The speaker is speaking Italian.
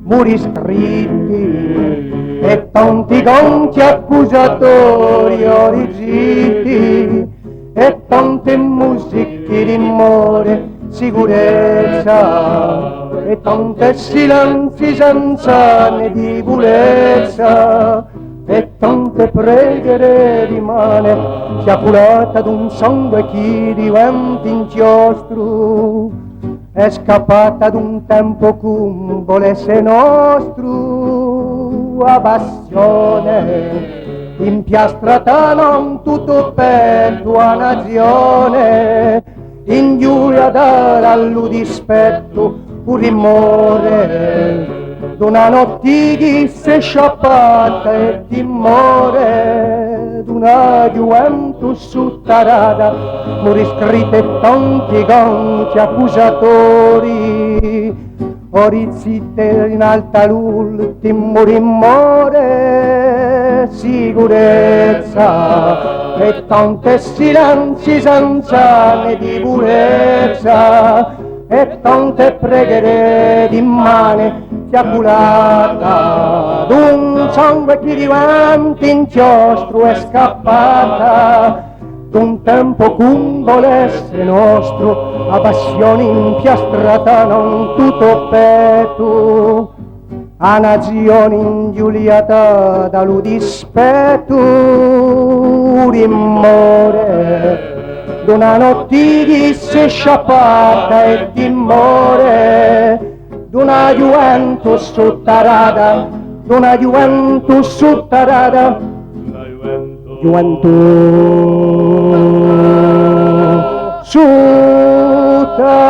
muri scritti e tanti conti accusatori origitti e tante musiche di amore, sicurezza e tante silenzi senza né di purezza e tante preghiere rimane fiaculata d'un sangue che diventa inchiostro è scappata d'un tempo cum volesse nostro a passione impiastrata non tutto per tua nazione ingiuria dar allo dispetto un rimore d'una notte che si sciappata e timore d'una Juventus sottarata morì scritte tanti conti accusatori orizzite in alta l'ultimo rimore sicurezza e tante silenzi senza né di purezza e tante preghiere di mane fiaculata d'un sangue che diventa inchiostro è scappata d'un tempo cum volesse nostro a passione impiastrata non tutto petto a nazione ingiuliata dallo dispetto rimore d'una notte che si sciappata e timore d'una Juventus sottarata d'una Juventus sottarata Juventus sottarata